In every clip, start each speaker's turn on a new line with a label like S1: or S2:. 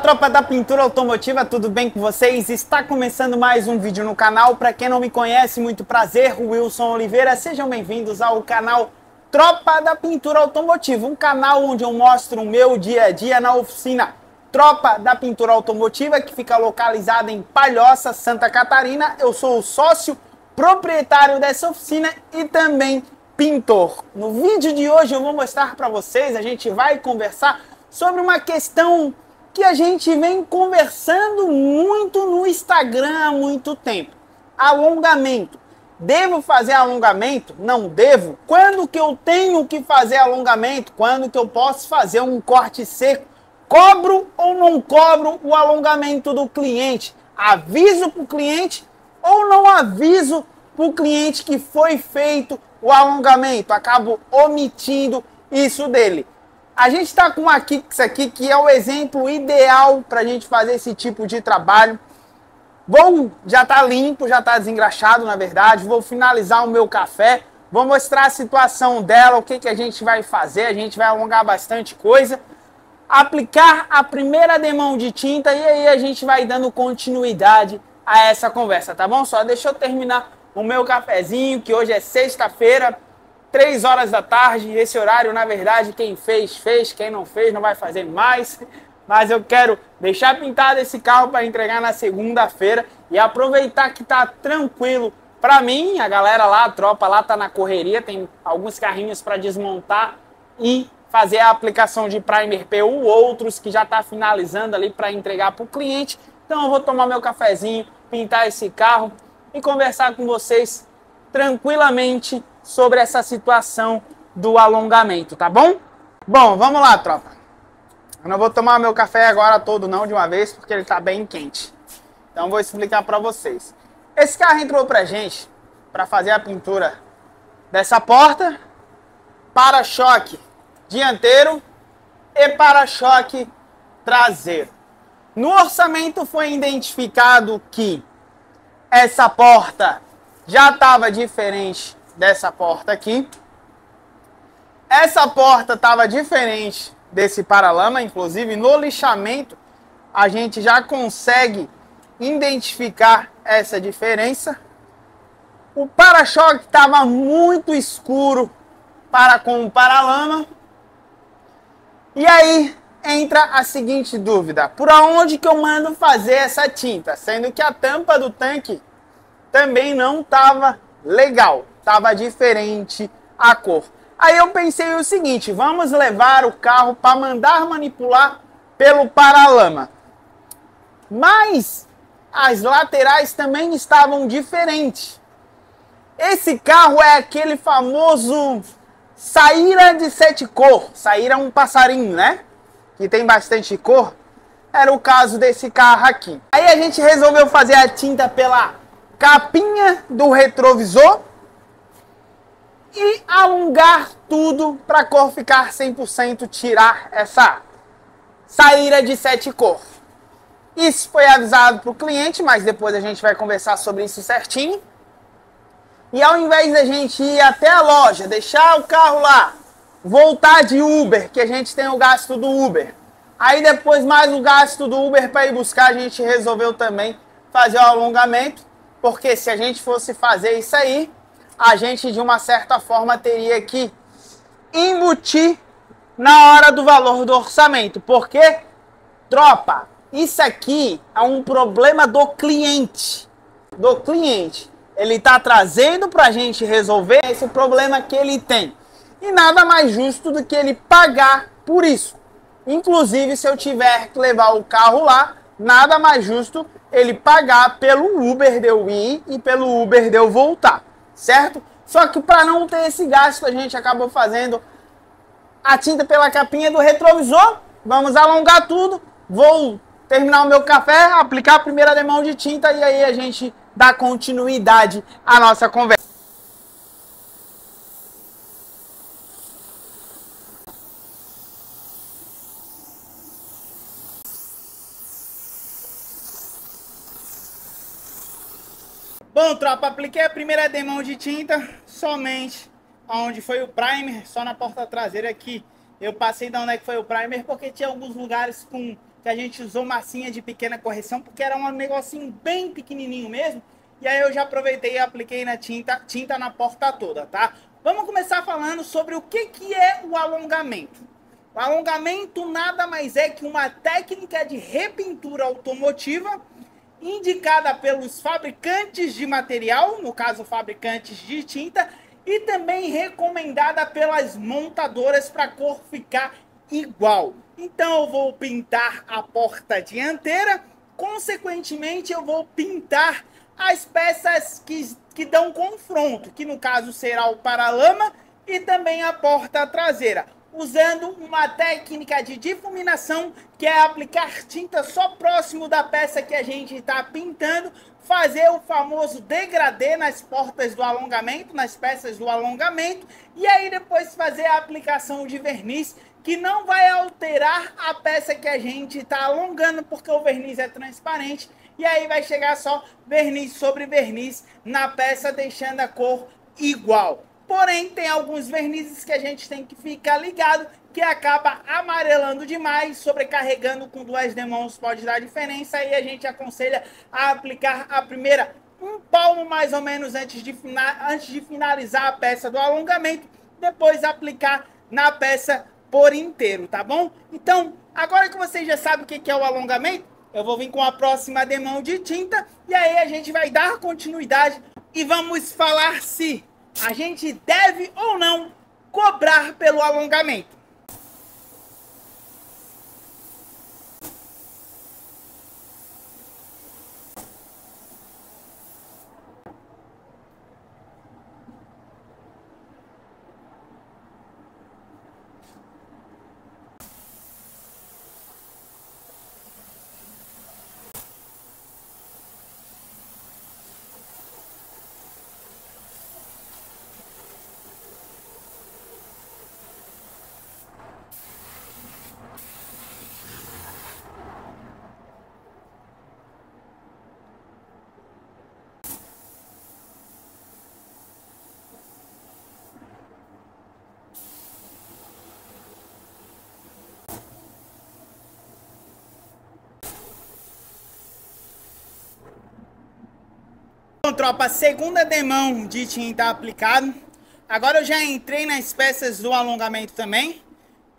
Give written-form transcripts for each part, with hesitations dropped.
S1: tropa da pintura automotiva, tudo bem com vocês? Está começando mais um vídeo no canal. Para quem não me conhece, muito prazer, Wilson Oliveira. Sejam bem-vindos ao canal Tropa da Pintura Automotiva, um canal onde eu mostro o meu dia a dia na oficina Tropa da Pintura Automotiva, que fica localizada em Palhoça, Santa Catarina. Eu sou o sócio proprietário dessa oficina e também pintor. No vídeo de hoje eu vou mostrar para vocês, a gente vai conversar sobre uma questão que a gente vem conversando muito no Instagram há muito tempo. Alongamento. Devo fazer alongamento? Não devo? Quando que eu tenho que fazer alongamento? Quando que eu posso fazer um corte seco? Cobro ou não cobro o alongamento do cliente? Aviso para o cliente ou não aviso para o cliente que foi feito o alongamento? Acabo omitindo isso dele. A gente está com uma Kicks aqui que é o exemplo ideal para a gente fazer esse tipo de trabalho. Já está limpo, já está desengraxado, na verdade. Vou finalizar o meu café. Vou mostrar a situação dela, o que a gente vai fazer. A gente vai alongar bastante coisa. Aplicar a primeira demão de tinta e aí a gente vai dando continuidade a essa conversa, tá bom? Só deixa eu terminar o meu cafezinho, que hoje é sexta-feira. 3 horas da tarde, esse horário, na verdade, quem fez, fez, quem não fez, não vai fazer mais. Mas eu quero deixar pintado esse carro para entregar na segunda-feira e aproveitar que tá tranquilo para mim. A galera lá, a tropa lá tá na correria, tem alguns carrinhos para desmontar e fazer a aplicação de primer PU, outros que já tá finalizando ali para entregar para o cliente. Então eu vou tomar meu cafezinho, pintar esse carro e conversar com vocês tranquilamente sobre essa situação do alongamento, tá bom? Bom, vamos lá, tropa. Eu não vou tomar meu café agora todo não de uma vez, porque ele tá bem quente. Então vou explicar para vocês. Esse carro entrou pra gente para fazer a pintura dessa porta, para-choque dianteiro e para-choque traseiro. No orçamento foi identificado que essa porta já estava diferente dessa porta aqui. Essa porta estava diferente desse paralama, inclusive no lixamento a gente já consegue identificar essa diferença. O para-choque estava muito escuro para com o paralama. E aí entra a seguinte dúvida: por onde que eu mando fazer essa tinta? Sendo que a tampa do tanque também não estava legal, estava diferente a cor. Aí eu pensei o seguinte: vamos levar o carro para mandar manipular pelo paralama. Mas as laterais também estavam diferentes. Esse carro é aquele famoso Saíra de 7 cor. Saíra é um passarinho, né? Que tem bastante cor. Era o caso desse carro aqui. Aí a gente resolveu fazer a tinta pela capinha do retrovisor e alongar tudo para a cor ficar 100%, tirar essa saíra de 7 cor. Isso foi avisado para o cliente, mas depois a gente vai conversar sobre isso certinho. E ao invés da gente ir até a loja, deixar o carro lá, voltar de Uber, que a gente tem o gasto do Uber, aí depois mais o gasto do Uber para ir buscar, a gente resolveu também fazer o alongamento, porque se a gente fosse fazer isso aí, a gente de uma certa forma teria que embutir na hora do valor do orçamento. Porque, tropa, isso aqui é um problema do cliente. Do cliente. Ele está trazendo para a gente resolver esse problema que ele tem. E nada mais justo do que ele pagar por isso. Inclusive, se eu tiver que levar o carro lá, nada mais justo ele pagar pelo Uber de eu ir e pelo Uber de eu voltar, certo? Só que para não ter esse gasto, a gente acabou fazendo a tinta pela capinha do retrovisor. Vamos alongar tudo. Vou terminar o meu café, aplicar a primeira demão de tinta e aí a gente dá continuidade à nossa conversa. Bom, tropa, apliquei a primeira demão de tinta somente onde foi o primer, só na porta traseira aqui. Eu passei de onde é que foi o primer porque tinha alguns lugares com que a gente usou massinha de pequena correção, porque era um negocinho bem pequenininho mesmo. E aí eu já aproveitei e apliquei na tinta na porta toda, tá? Vamos começar falando sobre o que é o alongamento. O alongamento nada mais é que uma técnica de repintura automotiva indicada pelos fabricantes de material, no caso fabricantes de tinta, e também recomendada pelas montadoras para a cor ficar igual. Então eu vou pintar a porta dianteira, consequentemente eu vou pintar as peças que dão confronto, que no caso será o paralama e também a porta traseira, usando uma técnica de difuminação, que é aplicar tinta só próximo da peça que a gente está pintando, fazer o famoso degradê nas portas do alongamento, nas peças do alongamento, e aí depois fazer a aplicação de verniz, que não vai alterar a peça que a gente está alongando, porque o verniz é transparente, e aí vai chegar só verniz sobre verniz na peça, deixando a cor igual. Porém, tem alguns vernizes que a gente tem que ficar ligado, que acaba amarelando demais, sobrecarregando com duas demãos pode dar diferença, e a gente aconselha a aplicar a primeira um palmo mais ou menos antes de finalizar a peça do alongamento, depois aplicar na peça por inteiro, tá bom? Então, agora que você já sabe o que é o alongamento, eu vou vir com a próxima demão de tinta, e aí a gente vai dar continuidade e vamos falar se a gente deve ou não cobrar pelo alongamento. Bom, tropa, segunda demão de tinta aplicado. Agora eu já entrei nas peças do alongamento também,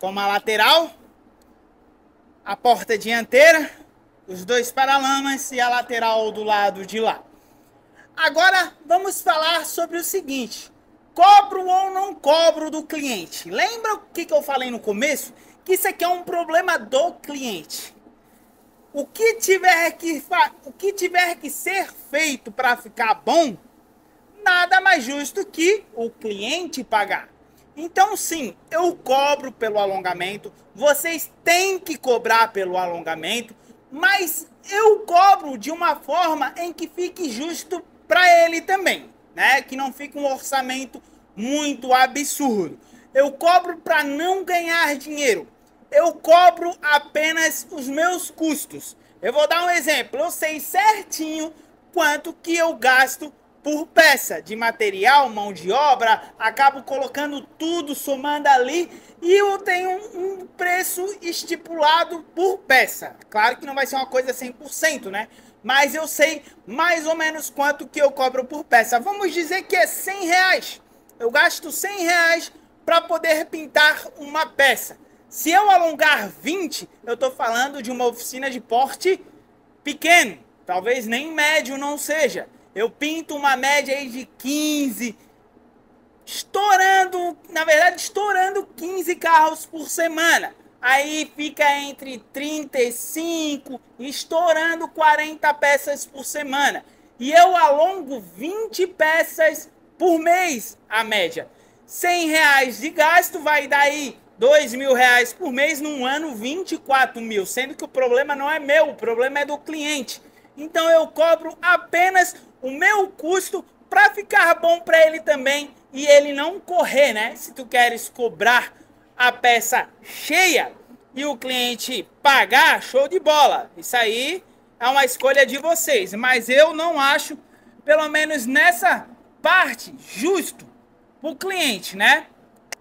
S1: como a lateral, a porta dianteira, os dois paralamas e a lateral do lado de lá. Agora vamos falar sobre o seguinte: cobro ou não cobro do cliente? Lembra o que eu falei no começo? Que isso aqui é um problema do cliente. O que tiver que ser feito para ficar bom, nada mais justo que o cliente pagar. Então sim, eu cobro pelo alongamento, vocês têm que cobrar pelo alongamento, mas eu cobro de uma forma em que fique justo para ele também, né? Que não fique um orçamento muito absurdo. Eu cobro para não ganhar dinheiro. Eu cobro apenas os meus custos. Eu vou dar um exemplo. Eu sei certinho quanto que eu gasto por peça de material, mão de obra, acabo colocando tudo, somando ali, e eu tenho um preço estipulado por peça. Claro que não vai ser uma coisa 100%, né? Mas eu sei mais ou menos quanto que eu cobro por peça. Vamos dizer que é R$100. Eu gasto R$100 para poder pintar uma peça. Se eu alongar 20, eu estou falando de uma oficina de porte pequeno, talvez nem médio não seja. Eu pinto uma média aí de 15, estourando 15 carros por semana. Aí fica entre 35 e estourando 40 peças por semana. E eu alongo 20 peças por mês, a média. R$100 de gasto vai dar aí R$2.000 por mês, num ano 24 mil, sendo que o problema não é meu, o problema é do cliente. Então eu cobro apenas o meu custo para ficar bom para ele também e ele não correr, né? Se tu queres cobrar a peça cheia e o cliente pagar, show de bola. Isso aí é uma escolha de vocês, mas eu não acho, pelo menos nessa parte, justo para o cliente, né?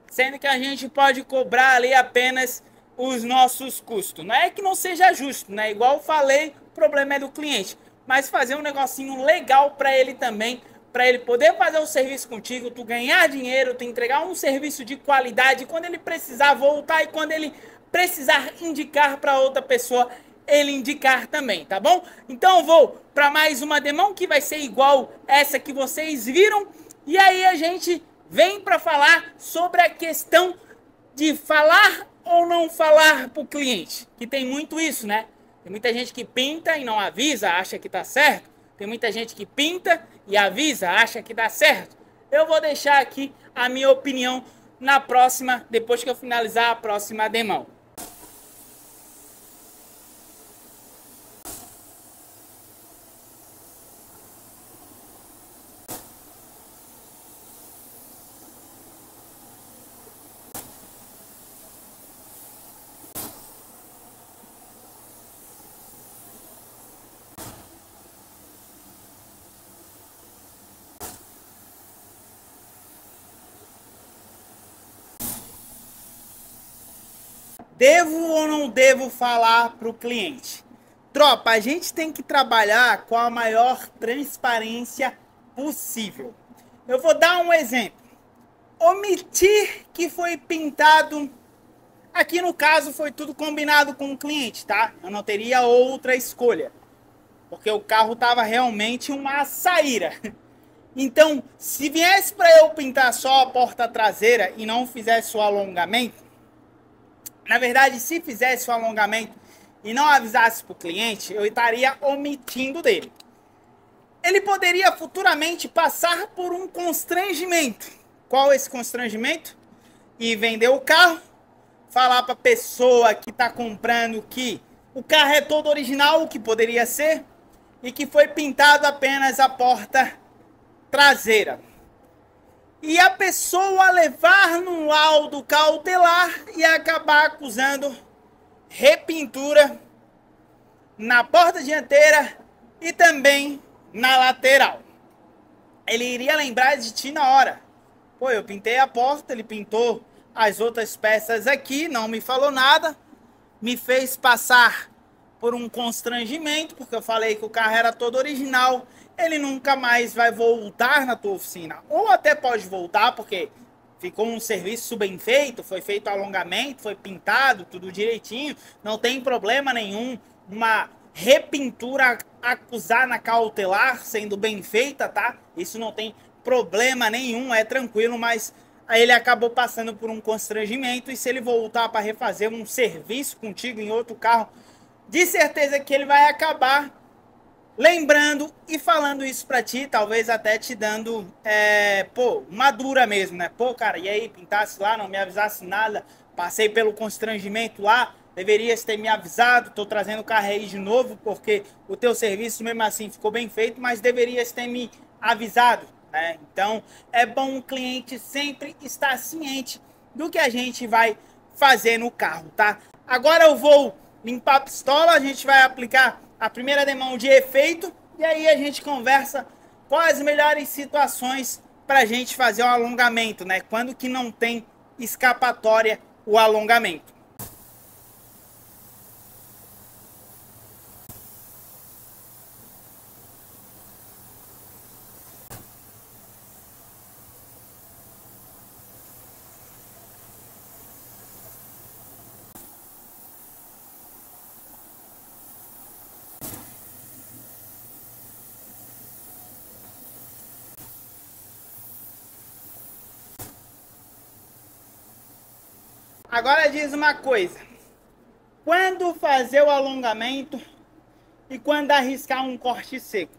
S1: Sendo que a gente pode cobrar ali apenas os nossos custos. Não é que não seja justo, né? Igual eu falei, o problema é do cliente. Mas fazer um negocinho legal para ele também, para ele poder fazer o serviço contigo, tu ganhar dinheiro, tu entregar um serviço de qualidade, quando ele precisar voltar e quando ele precisar indicar para outra pessoa, ele indicar também, tá bom? Então eu vou para mais uma demão que vai ser igual essa que vocês viram. E aí a gente vem para falar sobre a questão de falar ou não falar para o cliente. Que tem muito isso, né? Tem muita gente que pinta e não avisa, acha que tá certo. Tem muita gente que pinta e avisa, acha que dá certo. Eu vou deixar aqui a minha opinião na próxima, depois que eu finalizar a próxima demão. Devo ou não devo falar para o cliente? Tropa, a gente tem que trabalhar com a maior transparência possível. Eu vou dar um exemplo. Omitir que foi pintado. Aqui no caso foi tudo combinado com o cliente, tá? Eu não teria outra escolha. Porque o carro estava realmente uma açaíra. Então, se viesse para eu pintar só a porta traseira e não fizesse o alongamento, na verdade, se fizesse o alongamento e não avisasse para o cliente, eu estaria omitindo dele. Ele poderia futuramente passar por um constrangimento. Qual esse constrangimento? E vender o carro, falar para a pessoa que está comprando que o carro é todo original, o que poderia ser, e que foi pintado apenas a porta traseira. E a pessoa levar no laudo cautelar e acabar acusando repintura na porta dianteira e também na lateral. Ele iria lembrar de ti na hora. Pô, eu pintei a porta, ele pintou as outras peças aqui, não me falou nada, me fez passar por um constrangimento, porque eu falei que o carro era todo original. Ele nunca mais vai voltar na tua oficina. Ou até pode voltar, porque ficou um serviço bem feito, foi feito alongamento, foi pintado, tudo direitinho, não tem problema nenhum. Uma repintura acusar na cautelar, sendo bem feita, tá? Isso não tem problema nenhum, é tranquilo, mas aí ele acabou passando por um constrangimento, e se ele voltar para refazer um serviço contigo em outro carro, de certeza que ele vai acabar lembrando e falando isso pra ti, talvez até te dando, uma dura mesmo, né? Pô, cara, e aí, pintasse lá, não me avisasse nada, passei pelo constrangimento lá, deverias ter me avisado, tô trazendo o carro aí de novo, porque o teu serviço mesmo assim ficou bem feito, mas deverias ter me avisado, né? Então, é bom o cliente sempre estar ciente do que a gente vai fazer no carro, tá? Agora eu vou limpar a pistola, a gente vai aplicar a primeira demão de efeito, e aí a gente conversa quais as melhores situações para a gente fazer o alongamento, né? Quando que não tem escapatória o alongamento. Agora diz uma coisa, quando fazer o alongamento e quando arriscar um corte seco?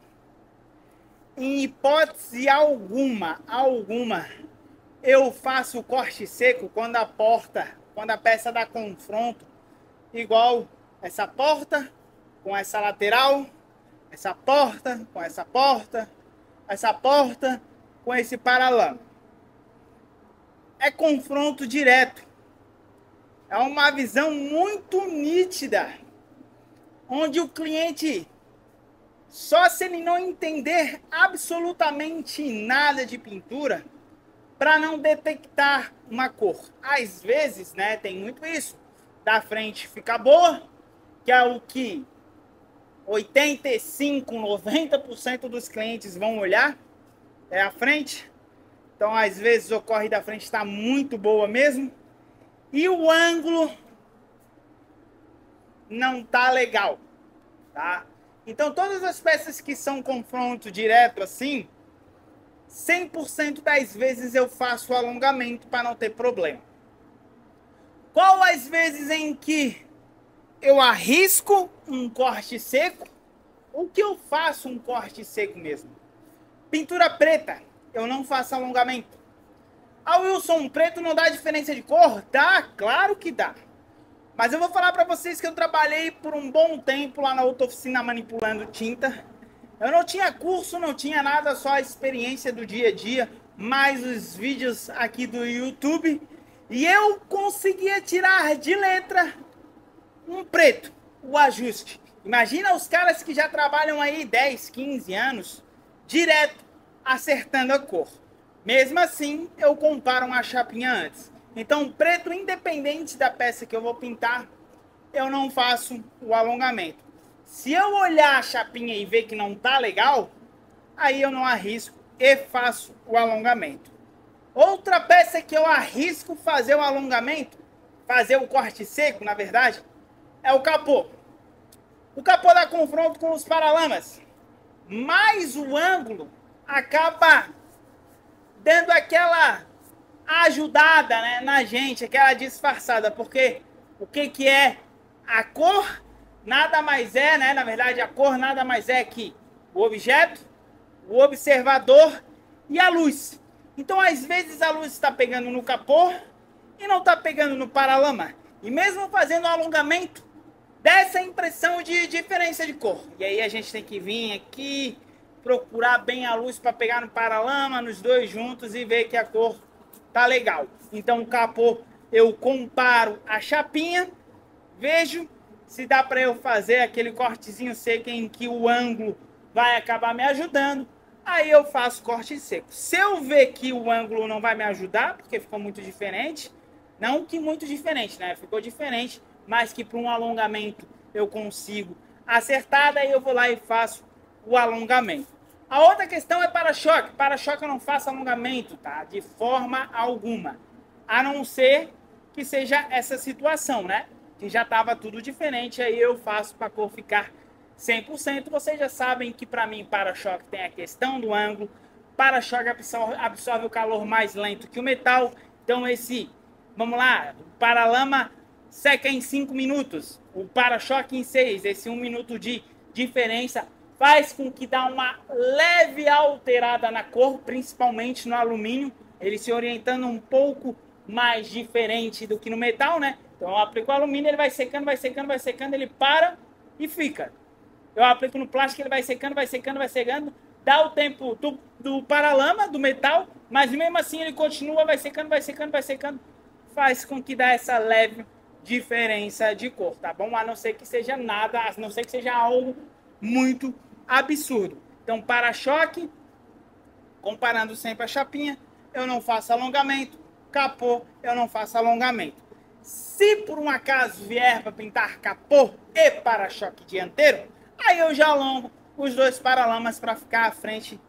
S1: Em hipótese alguma, eu faço o corte seco quando a peça dá confronto, igual essa porta com essa lateral, essa porta com essa porta, essa porta com esse paralama. É confronto direto. É uma visão muito nítida, onde o cliente, só se ele não entender absolutamente nada de pintura, para não detectar uma cor. Às vezes, né, tem muito isso. da frente fica boa, que é o que 85, 90% dos clientes vão olhar, é a frente. Então, às vezes, o corre da frente está muito boa mesmo. E o ângulo não tá legal, tá? Então, todas as peças que são confronto direto assim, 100% das vezes eu faço o alongamento para não ter problema. Qual as vezes em que eu arrisco um corte seco? O que eu faço um corte seco mesmo? Pintura preta, eu não faço alongamento. Ah, Wilson, preto não dá diferença de cor? Dá, claro que dá. Mas eu vou falar para vocês que eu trabalhei por um bom tempo lá na outra oficina manipulando tinta. Eu não tinha curso, não tinha nada, só a experiência do dia a dia, mais os vídeos aqui do YouTube. E eu conseguia tirar de letra um preto, o ajuste. Imagina os caras que já trabalham aí 10, 15 anos, direto, acertando a cor. Mesmo assim, eu comparo uma chapinha antes. Então, preto, independente da peça que eu vou pintar, eu não faço o alongamento. Se eu olhar a chapinha e ver que não tá legal, aí eu não arrisco e faço o alongamento. Outra peça que eu arrisco fazer o alongamento, fazer o corte seco, na verdade, é o capô. O capô dá confronto com os paralamas, mas o ângulo acaba dando aquela ajudada, né, na gente, aquela disfarçada, porque o que é a cor? Nada mais é, né, na verdade a cor nada mais é que o objeto, o observador e a luz. Então às vezes a luz está pegando no capô e não está pegando no paralama. E mesmo fazendo o alongamento, dá essa impressão de diferença de cor. E aí a gente tem que vir aqui, procurar bem a luz para pegar no paralama, nos dois juntos e ver que a cor tá legal. Então o capô eu comparo a chapinha, vejo se dá para eu fazer aquele cortezinho seco em que o ângulo vai acabar me ajudando. Aí eu faço corte seco. Se eu ver que o ângulo não vai me ajudar, porque ficou muito diferente, não que muito diferente, né? Ficou diferente, mas que para um alongamento eu consigo acertar, daí eu vou lá e faço o alongamento. A outra questão é para-choque. Para-choque eu não faço alongamento, tá? De forma alguma. A não ser que seja essa situação, né? Que já estava tudo diferente, aí eu faço para a cor ficar 100%. Vocês já sabem que para mim para-choque tem a questão do ângulo. Para-choque absorve o calor mais lento que o metal. Então esse, vamos lá, o paralama seca em 5 minutos. O para-choque em 6. Esse 1 minuto de diferença faz com que dá uma leve alterada na cor, principalmente no alumínio, ele se orientando um pouco mais diferente do que no metal, né? Então eu aplico o alumínio, ele vai secando, vai secando, vai secando, ele para e fica. Eu aplico no plástico, ele vai secando, vai secando, vai secando, dá o tempo do paralama, do metal, mas mesmo assim ele continua, vai secando, vai secando, vai secando, faz com que dá essa leve diferença de cor, tá bom? A não ser que seja nada, a não ser que seja algo muito absurdo. Então, para-choque, comparando sempre a chapinha, eu não faço alongamento. Capô, eu não faço alongamento. Se por um acaso vier para pintar capô e para-choque dianteiro, aí eu já alongo os dois paralamas para ficar à frente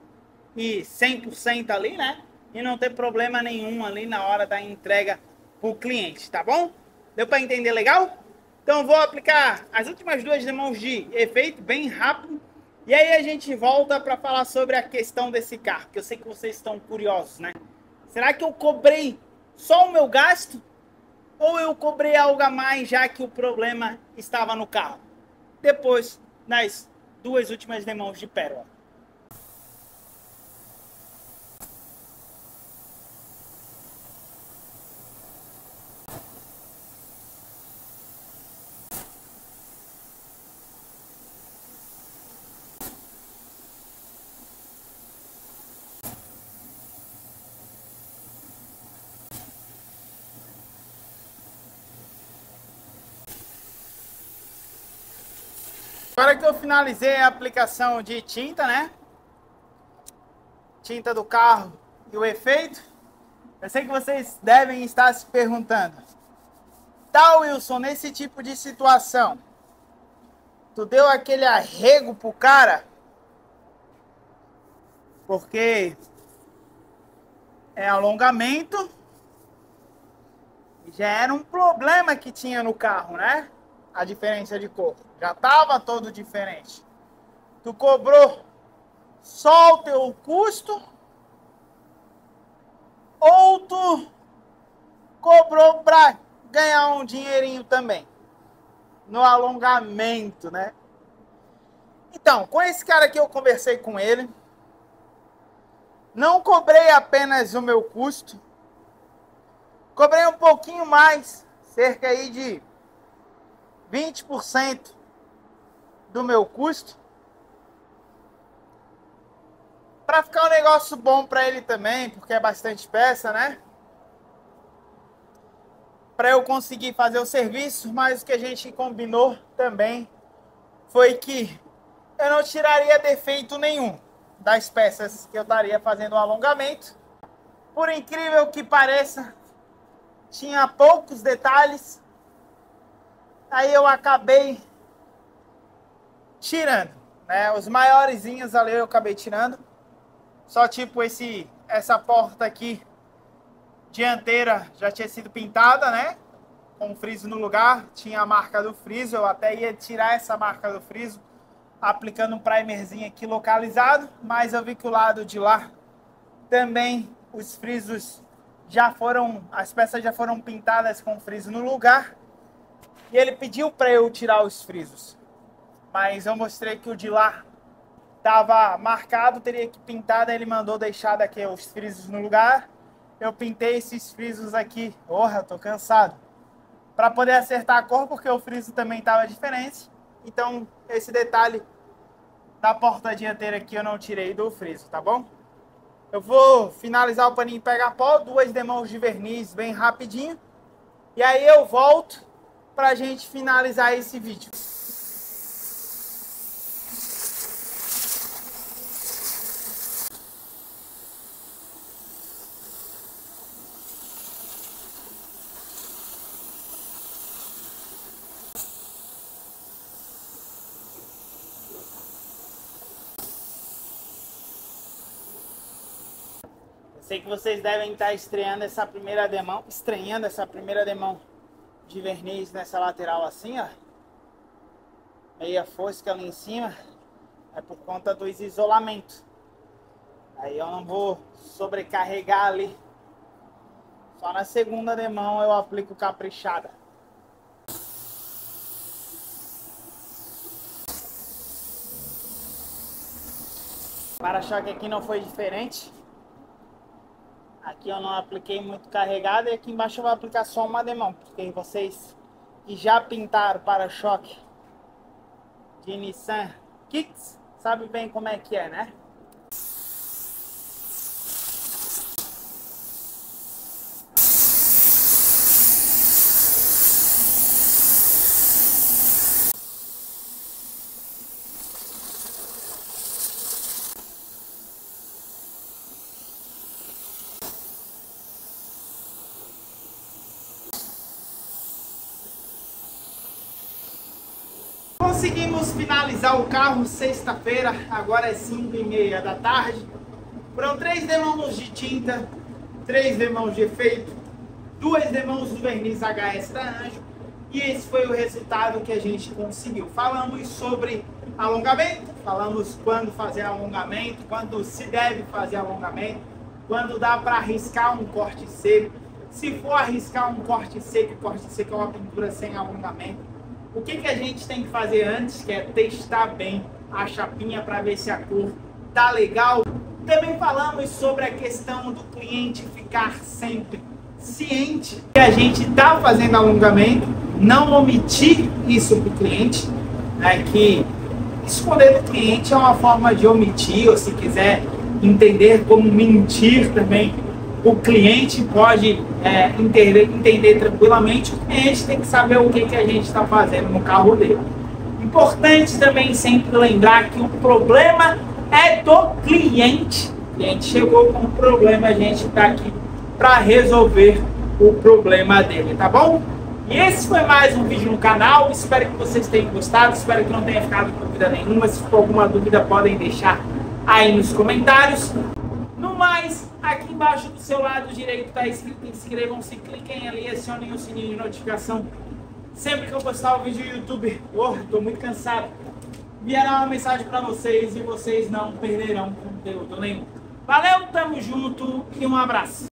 S1: e 100% ali, né? E não ter problema nenhum ali na hora da entrega para o cliente, tá bom? Deu para entender legal? Então vou aplicar as últimas duas demãos de efeito bem rápido. E aí a gente volta para falar sobre a questão desse carro, que eu sei que vocês estão curiosos, né? Será que eu cobrei só o meu gasto? Ou eu cobrei algo a mais, já que o problema estava no carro? Depois das duas últimas demãos de pérola. Agora que eu finalizei a aplicação de tinta, né? Tinta do carro e o efeito. Eu sei que vocês devem estar se perguntando: Tá, Wilson, nesse tipo de situação, tu deu aquele arrego pro cara? Porque é alongamento, já era um problema que tinha no carro, né? A diferença de cor, já tava todo diferente. Tu cobrou só o teu custo ou tu cobrou pra ganhar um dinheirinho também no alongamento, né? Então, com esse cara aqui eu conversei com ele, não cobrei apenas o meu custo, cobrei um pouquinho mais, cerca aí de 20% do meu custo, para ficar um negócio bom para ele também, porque é bastante peça, né? Para eu conseguir fazer o serviço, mas o que a gente combinou também foi que eu não tiraria defeito nenhum das peças que eu estaria fazendo o alongamento. Por incrível que pareça, tinha poucos detalhes, aí eu acabei tirando, né? Os maiorzinhos ali eu acabei tirando, só tipo essa porta aqui dianteira já tinha sido pintada, né? Com o friso no lugar, tinha a marca do friso, eu até ia tirar essa marca do friso, aplicando um primerzinho aqui localizado, mas eu vi que o lado de lá também os frisos já foram, as peças já foram pintadas com friso no lugar, e ele pediu para eu tirar os frisos, mas eu mostrei que o de lá estava marcado, teria que pintar, daí ele mandou deixar daqui os frisos no lugar. Eu pintei esses frisos aqui, eu tô cansado, para poder acertar a cor, porque o friso também estava diferente. Então, esse detalhe da porta dianteira aqui eu não tirei do friso, tá bom? Eu vou finalizar o paninho pegar pó, 2 demãos de verniz bem rapidinho. E aí eu volto pra gente finalizar esse vídeo. Sei que vocês devem estar estranhando essa primeira demão de verniz nessa lateral assim, ó. Meia fosca ali em cima, é por conta dos isolamentos. Aí eu não vou sobrecarregar ali. Só na segunda demão eu aplico caprichada. O para-choque aqui não foi diferente. Aqui eu não apliquei muito carregado e aqui embaixo eu vou aplicar só uma demão, porque vocês que já pintaram para-choque de Nissan Kicks sabem bem como é que é, né? Conseguimos finalizar o carro sexta-feira, agora é 5h30 da tarde. Foram 3 demãos de tinta, 3 demãos de efeito, 2 demãos do verniz HS da Anjo. E esse foi o resultado que a gente conseguiu. Falamos sobre alongamento, falamos quando fazer alongamento, quando se deve fazer alongamento, quando dá para arriscar um corte seco. Se for arriscar um corte seco é uma pintura sem alongamento. O que a gente tem que fazer antes, que é testar bem a chapinha para ver se a cor tá legal. Também falamos sobre a questão do cliente ficar sempre ciente que a gente tá fazendo alongamento, não omitir isso para o cliente, né? Que esconder do cliente é uma forma de omitir, ou se quiser entender como mentir também, o cliente pode entender tranquilamente. O cliente tem que saber o que a gente está fazendo no carro dele. Importante também sempre lembrar que o problema é do cliente. O cliente chegou com um problema, a gente está aqui para resolver o problema dele, tá bom? E esse foi mais um vídeo no canal, espero que vocês tenham gostado, espero que não tenha ficado com dúvida nenhuma. Se for alguma dúvida, podem deixar aí nos comentários. No mais, aqui embaixo do seu lado direito está escrito inscrevam-se, cliquem ali, acionem o sininho de notificação. Sempre que eu postar o vídeo no YouTube, estou muito cansado, virá uma mensagem para vocês e vocês não perderão conteúdo nenhum. Valeu, tamo junto e um abraço.